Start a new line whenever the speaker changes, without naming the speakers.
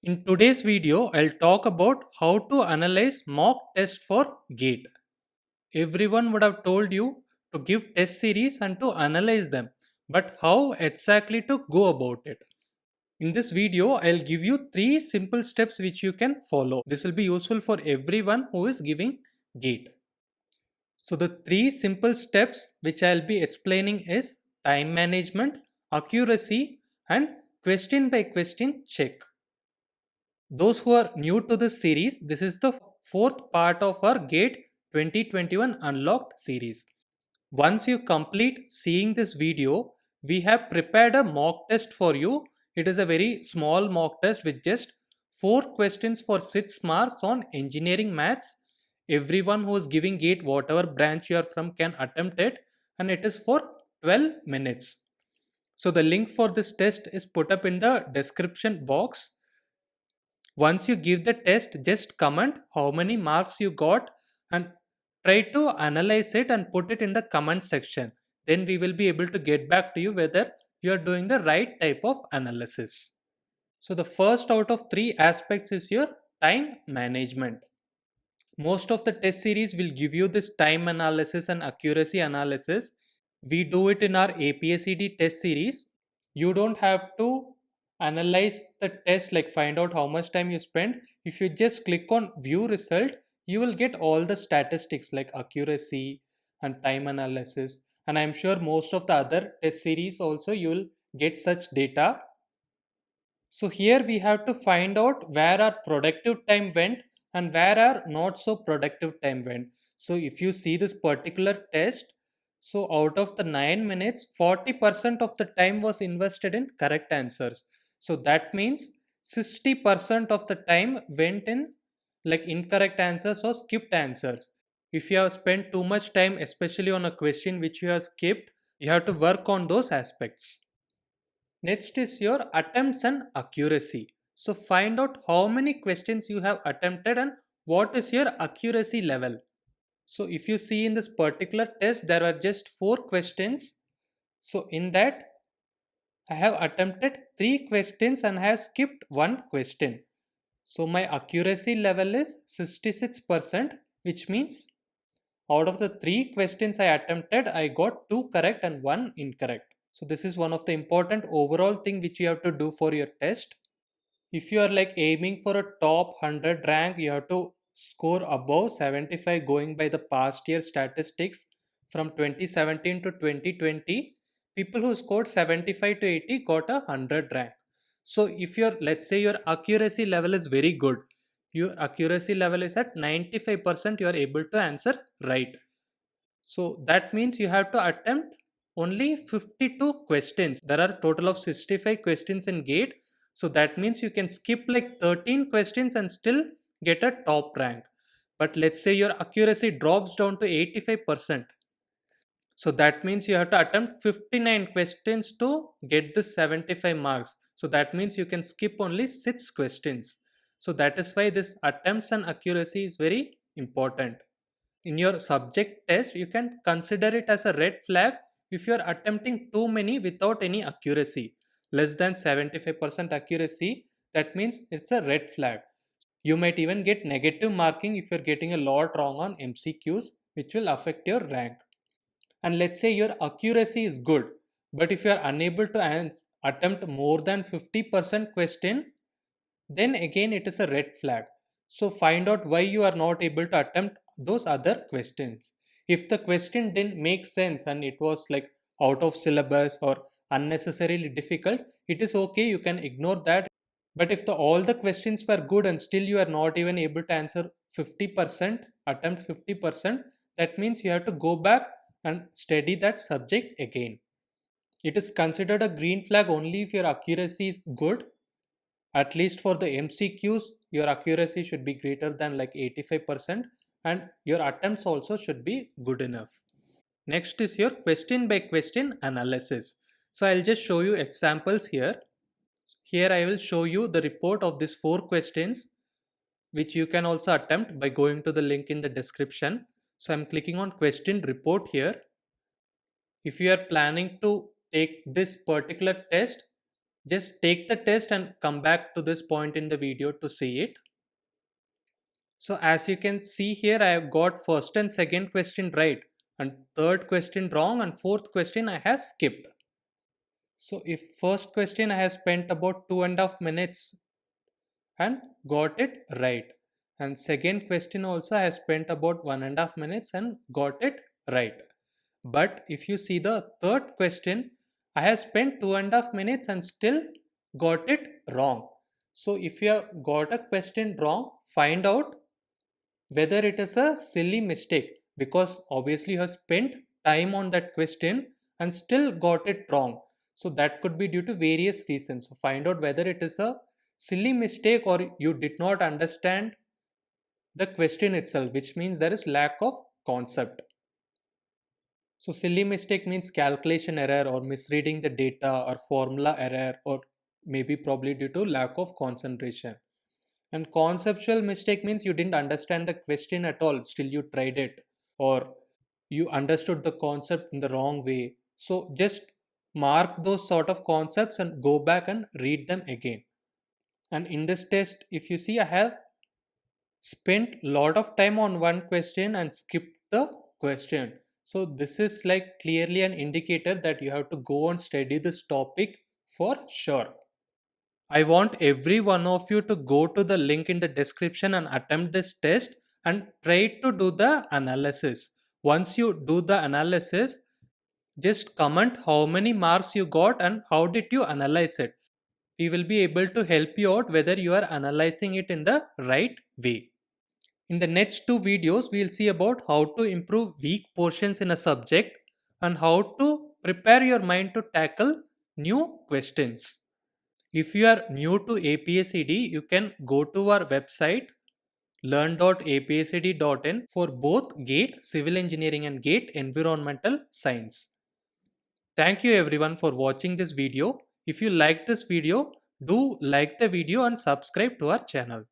In today's video, I'll talk about how to analyze mock test for GATE. Everyone would have told you to give test series and to analyze them, but how exactly to go about it? In this video, I'll give you 3 simple steps which you can follow. This will be useful for everyone who is giving GATE. So the 3 simple steps which I'll be explaining is time management, accuracy and question by question check. Those who are new to this series, this is the fourth part of our GATE 2021 Unlocked series. Once you complete seeing this video, we have prepared a mock test for you. It is a very small mock test with just 4 questions for 6 marks on engineering maths. Everyone who is giving GATE, whatever branch you are from, can attempt it, and it is for 12 minutes. So the link for this test is put up in the description box. Once you give the test, just comment how many marks you got and try to analyze it and put it in the comment section. Then we will be able to get back to you whether you are doing the right type of analysis. So the first out of 3 aspects is your time management. Most of the test series will give you this time analysis and accuracy analysis. We do it in our APSCD test series. You don't have to analyze the test, like find out how much time you spent. If you just click on view result, you will get all the statistics like accuracy and time analysis. And I'm sure most of the other test series also you will get such data. So here we have to find out where our productive time went and where our not so productive time went. So if you see this particular test, so out of the 9 minutes, 40% of the time was invested in correct answers. So that means 60% of the time went in like incorrect answers or skipped answers. If you have spent too much time, especially on a question which you have skipped, you have to work on those aspects. Next is your attempts and accuracy. So find out how many questions you have attempted and what is your accuracy level. So if you see in this particular test, there are just 4 questions. So in that, I have attempted 3 questions and I have skipped 1 question. So my accuracy level is 66%, which means out of the 3 questions I attempted, I got 2 correct and 1 incorrect. So this is one of the important overall thing which you have to do for your test. If you are like aiming for a top 100 rank, you have to score above 75 going by the past year statistics from 2017 to 2020. People who scored 75 to 80 got a 100 rank. So if your, let's say your accuracy level is very good, your accuracy level is at 95%, you are able to answer right. So that means you have to attempt only 52 questions. There are total of 65 questions in GATE. So that means you can skip like 13 questions and still get a top rank. But let's say your accuracy drops down to 85%. So that means you have to attempt 59 questions to get the 75 marks. So that means you can skip only 6 questions. So that is why this attempts and accuracy is very important. In your subject test, you can consider it as a red flag if you are attempting too many without any accuracy. Less than 75% accuracy, that means it's a red flag. You might even get negative marking if you're getting a lot wrong on MCQs, which will affect your rank. And let's say your accuracy is good, but if you are unable to attempt more than 50% question, then again it is a red flag. So find out why you are not able to attempt those other questions. If the question didn't make sense and it was like out of syllabus or unnecessarily difficult, it is okay, you can ignore that. But if all the questions were good and still you are not even able to answer 50%, attempt 50%, that means you have to go back and study that subject again. It is considered a green flag only if your accuracy is good. At least for the MCQs, your accuracy should be greater than like 85% and your attempts also should be good enough. Next is your question by question analysis. So I'll just show you examples here. Here I will show you the report of these 4 questions which you can also attempt by going to the link in the description. So I'm clicking on question report here. If you are planning to take this particular test, Just take the test and come back to this point in the video to see it. So as you can see here, I have got first and second question right, and third question wrong, and fourth question I have skipped. So if first question I have spent about 2.5 minutes and got it right, and second question also I have spent about 1.5 minutes and got it right. But if you see the third question, I have spent 2.5 minutes and still got it wrong. So if you have got a question wrong, find out whether it is a silly mistake, because obviously you have spent time on that question and still got it wrong. So that could be due to various reasons. So find out whether it is a silly mistake or you did not understand the question itself, which means there is lack of concept. So silly mistake means calculation error or misreading the data or formula error, or maybe probably due to lack of concentration. And conceptual mistake means you didn't understand the question at all, still you tried it, or you understood the concept in the wrong way. So just mark those sort of concepts and go back and read them again. And in this test, if you see, I have spent lot of time on one question and skipped the question. So this is like clearly an indicator that you have to go and study this topic for sure. I want every one of you to go to the link in the description and attempt this test and try to do the analysis. Once you do the analysis, just comment how many marks you got and how did you analyze it. We will be able to help you out whether you are analyzing it in the right way. In the next two videos, we will see about how to improve weak portions in a subject and how to prepare your mind to tackle new questions. If you are new to APSCD, you can go to our website learn.apscd.in for both GATE Civil Engineering and GATE Environmental Science. Thank you everyone for watching this video. If you like this video, do like the video and subscribe to our channel.